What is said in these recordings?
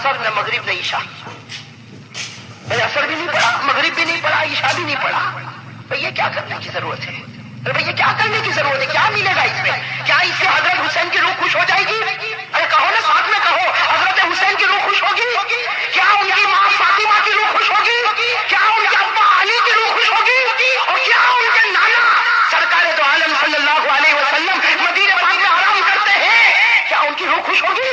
असर, न मगरिब, न ईशा। भाई असर भी नहीं पढ़ा, मगरिब भी नहीं पढ़ा, ईशा भी नहीं पढ़ा, भाई ये क्या करने की जरूरत है? अरे भाई ये क्या करने की जरूरत है? क्या मिलेगा इसमें? क्या इससे हजरत हुसैन की रूह खुश हो जाएगी? अरे कहो ना, साथ में कहो, हजरत हुसैन की रूह खुश होगी? क्या उनकी माँ फातिमा की रूह खुश होगी? क्या उनके अब्बा अली की रूह खुश होगी? और क्या उनके नाना सरकार दो आलम सल्लल्लाहु अलैहि वसल्लम मदीने पाक में आराम करते हैं, क्या उनकी रूह खुश होगी?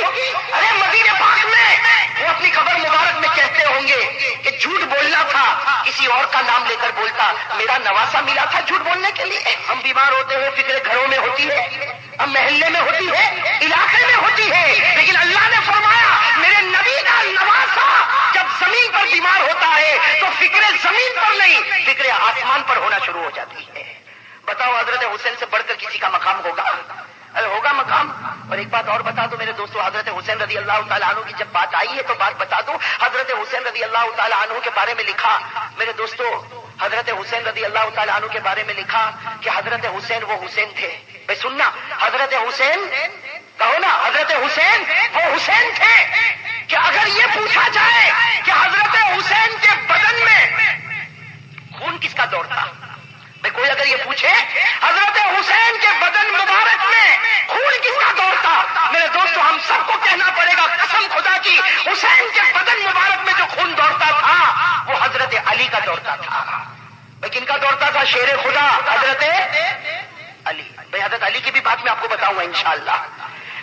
अरे मदीने पाक में वो अपनी कब्र मुबारक में कहते होंगे कि झूठ बोलना था, किसी और का नाम लेकर बोलता, मेरा नवासा मिला था झूठ बोलने के लिए। हम बीमार होते हैं, फिक्र घरों में होती है, अब महल्ले में होती है, इलाके में होती है, लेकिन अल्लाह ने फरमाया मेरे नबी का नवासा जब जमीन पर बीमार होता है तो फिक्र जमीन पर नहीं, फिक्र आसमान पर होना शुरू हो जाती है। बताओ हजरत हुसैन से बढ़कर किसी का मकाम होगा? अरे होगा मकाम। और एक बात और बता दो मेरे दोस्तों, हजरत हुसैन रजी अल्लाह ताला अन्हु की जब बात आई है तो बात बता दो, हजरत हुसैन रजी अल्लाह ताला अन्हु के बारे में लिखा मेरे दोस्तों, हजरत हुसैन रजी अल्लाह ताला अन्हु के बारे में लिखा कि हजरत हुसैन वो हुसैन थे। भाई सुनना, हजरत हुसैन, कहो ना, हजरत हुसैन वो हुसैन थे कि अगर ये पूछा जाए कि हजरत हुसैन के बदन में खून किसका दौड़ता, भाई कोई अगर ये पूछे हजरत हुसैन के बदन मुबारक में खून किसका दौड़ता, मेरे दोस्तों हम सबको कहना पड़ेगा कसम खुदा की, हुसैन के बदन मुबारक में जो खून दौड़ता था वो हजरत अली का दौड़ता था। भाई किनका दौड़ता था? शेर खुदा हजरत अली। भाई हजरत अली की भी बात मैं आपको बताऊंगा इंशाअल्लाह।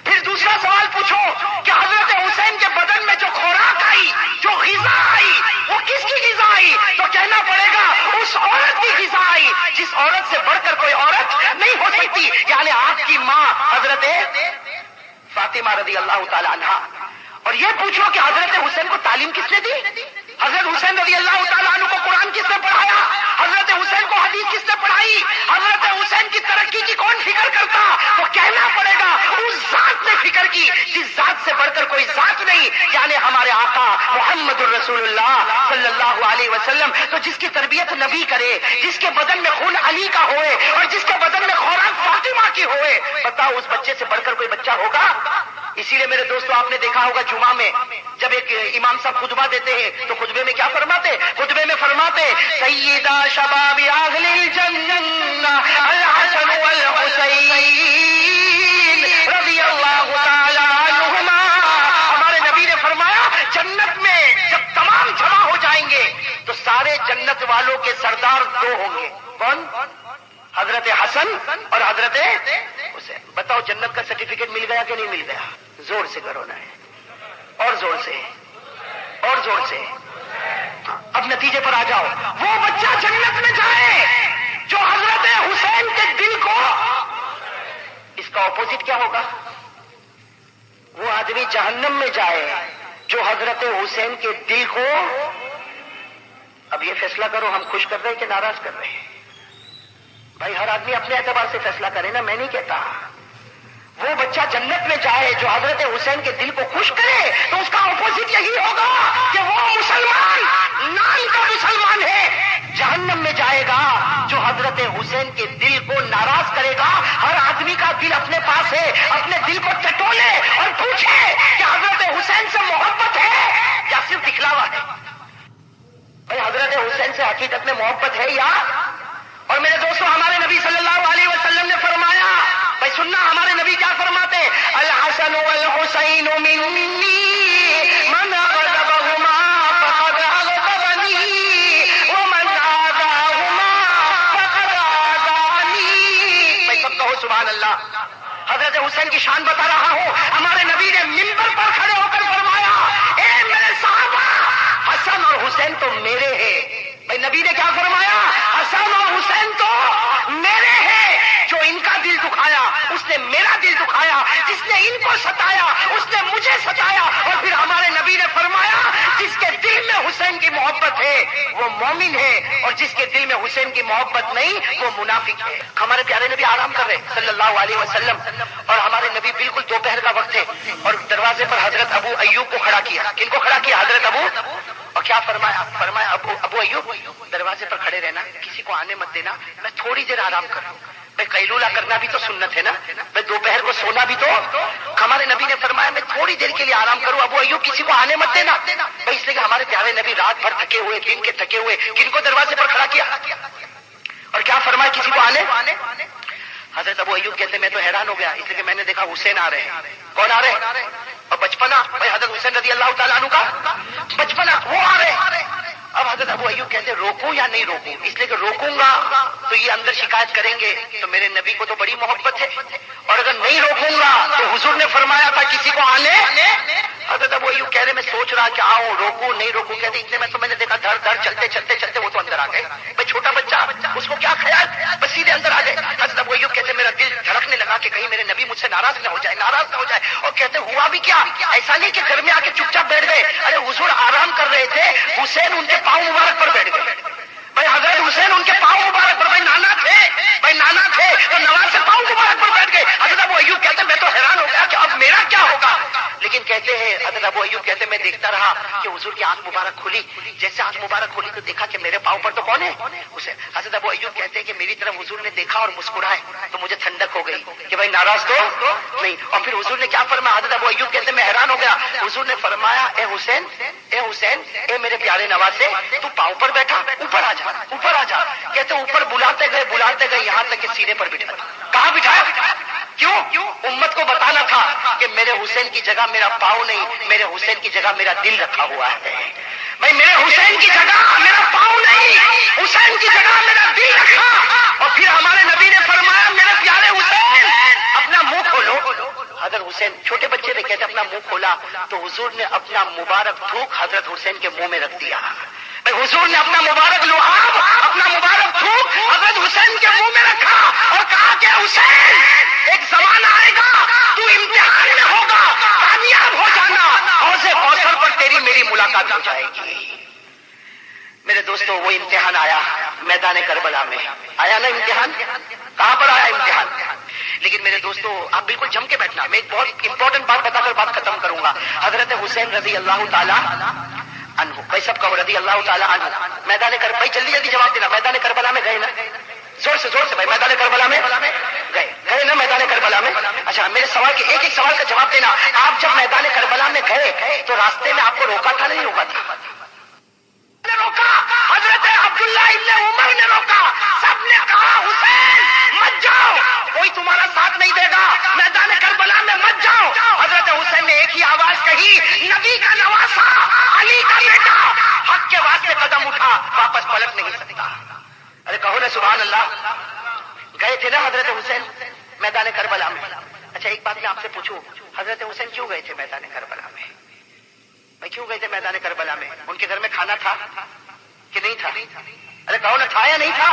फिर दूसरा सवाल पूछो कि हजरत हुसैन के बदन में जो खुराक आई, जो ग़िज़ा आई, वो किसकी ग़िज़ा आई? तो कहना पड़ेगा उस औरत की ग़िज़ा आई जिस औरत से बढ़कर कोई औरत नहीं हो सकती, यानी आपकी माँ हजरत फातिमा रज़ी अल्लाह ताला अन्हा। और ये पूछो कि हजरत हुसैन को तालीम किसने दी? हजरत हुसैन रज़ी अल्लाह ताला अन्हु को कुरान किसने पढ़ाया? हजरत हुसैन को हदीस किसने पढ़ाई? हजरत हुसैन की तरक्की की कौन फिक्र करता? तो कहना पड़ेगा उस जात ने फिक्र की जिस जात से बढ़कर कोई जात नहीं, यानी हमारे आका मुहम्मदुर रसूलुल्लाह सल्लल्लाहु अलैहि वसल्लम। तो जिसकी तरबियत नबी करे, जिसके बदन में खून अली का होए और जिसके बदन में खुराक फातिमा की होए, बताओ उस बच्चे से बढ़कर कोई बच्चा होगा? इसीलिए मेरे दोस्तों आपने देखा होगा जुमा में जब एक इमाम साहब खुतबा देते हैं तो खुतबे में क्या फरमाते? खुतबे में फरमाते सय्यदा शबाबी अहलिल जन्नह अल हसन वल हुसैन रज़ियल्लाहु ताला अन्हुमा। हमारे नबी ने फरमाया जन्नत में जब तमाम जमा हो जाएंगे तो सारे जन्नत वालों के सरदार दो होंगे। कौन? हजरत हसन और हजरत हुसैन। बताओ जन्नत का सर्टिफिकेट मिल गया कि नहीं मिल गया? जोर से करो ना, और जोर से, और जोर से। अब नतीजे पर आ जाओ। वो बच्चा जन्नत में जाए जो हजरत हुसैन के दिल को, इसका ऑपोजिट क्या होगा? वो आदमी जहन्नम में जाए जो हजरत हुसैन के दिल को, अब ये फैसला करो हम खुश कर रहे हैं कि नाराज कर रहे हैं? भाई हर आदमी अपने एतबार से फैसला करे ना, मैं नहीं कहता। वो बच्चा जन्नत में जाए जो हजरत हुसैन के दिल को खुश करे, तो उसका ऑपोजिट यही होगा कि वो मुसलमान, नाम का मुसलमान है, जहन्नम में जाएगा जो हजरत हुसैन के दिल को नाराज करेगा। हर आदमी का दिल अपने पास है, अपने दिल को टटोले और पूछे कि हजरत हुसैन से मोहब्बत है या सिर्फ दिखलावा है? भाई हजरत हुसैन से हकीकत में मोहब्बत है या? और मेरे दोस्तों हमारे नबी सल्लल्लाहु अलैहि वसल्लम ने फरमाया, भाई सुनना हमारे नबी क्या फरमाते? अल हसन वल हुसैन मिन्नी मन अग़ज़बहुमा फक़द अग़ज़बनी व मन आज़ाहुमा फक़द आज़ानी। भाई सब कहो सुभान अल्लाह। हजरत हुसैन की शान बता रहा हूं। हमारे नबी ने मिंबर पर खड़े होकर फरमाया, ए मेरे साहबा, हसन और हुसैन तो मेरे हैं। भाई नबी ने क्या फरमाया? हसन और हुसैन तो मेरे हैं। जो इनका दिल दुखाया उसने मेरा दिल दुखाया, जिसने इनको सताया उसने मुझे सताया। और फिर हमारे नबी ने फरमाया जिसके दिल में हुसैन की मोहब्बत है वो मोमिन है, और जिसके दिल में हुसैन की मोहब्बत नहीं वो मुनाफिक है। हमारे प्यारे नबी आराम कर रहे सल्लल्लाहु अलैहि वसल्लम, और हमारे नबी बिल्कुल दोपहर का वक्त है, और दरवाजे पर हजरत अबू अय्यूब को खड़ा किया। किनको खड़ा किया? हजरत अबू। और क्या फरमाया? फरमाया अबू अय्यूब दरवाजे पर खड़े रहना, किसी को आने मत देना, मैं थोड़ी देर आराम कर लूं। قیلولہ کرنا بھی تو سنت ہے نا بھائی، دوپہر کو سونا بھی تو. ہمارے نبی نے فرمایا میں تھوڑی دیر کے لیے آرام کروں. ابو ایوب کسی کو آنے مت دینا بھائی، اس لیے کہ ہمارے پیارے نبی رات بھر تھکے ہوئے، دن کے تھکے ہوئے، کن کو دروازے پر کھڑا کیا اور کیا فرمایا کسی کو آنے. حضرت ابو ایوب کہتے میں تو حیران ہو گیا، اس لیے کہ میں نے دیکھا حسین آ رہے ہیں. کون آ رہے ہیں؟ اور بچپنا بھائی حضرت حسین رضی اللہ تعالیٰ عنہ کا بچپنا وہ آ رہے ہیں. اب حضرت ابو ایوب کہتے روکوں یا نہیں روکوں، اس لیے کہ روکوں گا تو یہ اندر شکایت کریں گے تو میرے نبی کو تو بڑی محبت ہے، اور اگر نہیں روکوں گا تو حضور نے فرمایا تھا کسی کو آنے. حضرت ابو ایوب کہہ رہے میں سوچ رہا کہ آؤں روکوں نہیں روکوں، کہتے اتنے میں تو میں نے دیکھا دھڑ دھڑ چلتے چلتے چلتے وہ تو اندر آ گئے. بھائی چھوٹا بچہ اس کو کیا خیال، بس سیدھے اندر آ گئے. حضرت ابو ایوب کہتے میرا دل دھڑکنے لگا کہ کہیں میرے نبی مجھ سے ناراض نہ ہو جائے، ناراض نہ ہو جائے. اور کہتے ہوا بھی کیا، ایسا نہیں کہ گھر میں آ کے چپ چاپ بیٹھ گئے، ارے حضور آرام کر رہے تھے، حسین ان کے پاؤں مبارک پر بیٹھ گئے. بھائی حضرت حسین ان کے پاؤں مبارک پر، بھائی نانا تھے، بھائی نانا تھے تو نواز سے پاؤں مبارک پر بیٹھ گئے. حضرت ابو ایوب کہتے میں تو حیران ہو گیا کہ اب میرا کیا ہوگا. لیکن کہتے ہیں حضرت ابو ایوب کہتے میں دیکھتا رہا کہ حضور کی آنکھ مبارک کھلی، جیسے آنکھ مبارک کھلی تو دیکھا کہ میرے پاؤں پر تو کون ہے، حسین. حضرت ابو ایوب کہتے ہیں کہ میری طرف حضور نے دیکھا اور مسکرائے تو مجھے ٹھنڈک ہو گئی کہ بھائی ناراض تو نہیں. اور پھر حضور نے کیا فرمایا، حضرت ابو ایوب کہتے میں حیران ہو گیا. حضور نے فرمایا اے حسین، اے حسین، اے میرے پیارے نواسے، تو پاؤں پر بیٹھا، اوپر آ جا، اوپر آ جا. کہتے اوپر بلاتے گئے یہاں تک کہ سینے پر بٹھا. کہاں بٹھایا؟ کیوں؟ امت کو بتانا تھا کہ میرے حسین کی جگہ میرا پاؤں نہیں، میرے حسین کی جگہ میرا دل رکھا ہوا ہے. بھائی میرے حسین کی جگہ میرا پاؤں نہیں، حسین کی جگہ میرا دل رکھا. اور پھر ہمارے نبی نے فرمایا میرے پیارے حسین اپنا منہ کھولو. حضرت حسین چھوٹے بچے نے کہتے اپنا منہ کھولا تو حضور نے اپنا مبارک تھوک حضرت حسین کے منہ میں رکھ دیا. حضور نے اپنا مبارک لعاب، اپنا مبارک تھوک حضرت حسین کے منہ میں رکھا اور کہا کہ حسین ایک زمانہ آئے گا تو امتحان میں ہوگا، کامیاب ہو جانا، حوض کوثر پر تیری میری ملاقات ہو جائے گی. میرے دوستو وہ امتحان آیا میدان کربلا میں. آیا نا امتحان؟ کہاں پر آیا امتحان؟ لیکن میرے دوستو آپ بالکل جم کے بیٹھنا، میں ایک بہت امپورٹنٹ بات بتا کر بات ختم کروں گا. حضرت حسین رضی اللہ تعالی عنہ، بھائی سب کہو رضی اللہ تعالی عنہ. میدان کربلا، بھائی جلدی جلدی جواب دینا. میدان کربلا میں گئے نا؟ زور سے بھائی میدان کربلا میں گئے نا؟ میدان کربلا میں. اچھا میرے سوال کے ایک ایک سوال کا جواب دینا. آپ جب میدان کربلا میں گئے تو راستے میں آپ کو روکا تھا نہیں روکا تھا؟ روکا. حضرت عبداللہ ابن عمر نے روکا. سب نے کہا حسین مت جاؤ، کوئی تمہارا ساتھ نہیں دے گا، میدان کربلا میں مت جاؤ. حضرت حسین نے ایک ہی آواز کہی، نبی کا نواسا، علی کا بیٹا، حق کے واسطے قدم اٹھا، واپس پلٹ نہیں سکتا. ارے کہو نا سبحان اللہ. گئے تھے نا حضرت حسین میدان کربلا میں. اچھا ایک بات میں آپ سے پوچھوں، حضرت حسین کیوں گئے تھے میدان کربلا میں؟ بھائی کیوں گئے تھے میدان کربلا میں؟ ان کے گھر میں کھانا تھا کہ نہیں تھا؟ ارے کہو نا تھا یا نہیں تھا؟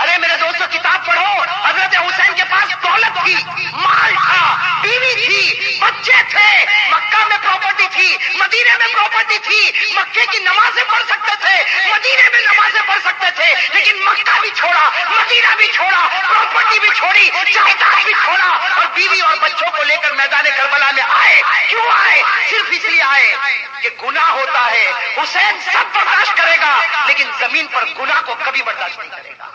ارے میرے دوستوں کتاب پڑھو. حضرت حسین کے پاس دولت تھی، مال تھا، بیوی تھی، بچے تھے، مکہ میں پراپرٹی تھی، مدینے میں پراپرٹی تھی. مکے کی نمازیں پڑھ سکتے تھے، مدینے میں نمازیں پڑھ سکتے تھے، لیکن مکہ بھی چھوڑا، مدینہ بھی چھوڑا، پراپرٹی بھی چھوڑی، جائیداد بھی چھوڑا اور بیوی اور بچوں کو لے کر میدان کربلا میں آئے. کیوں آئے؟ صرف اس لیے آئے کہ گناہ ہوتا ہے، حسین سب برداشت کرے گا لیکن زمین پر گناہ کو کبھی برداشت نہیں کرے گا.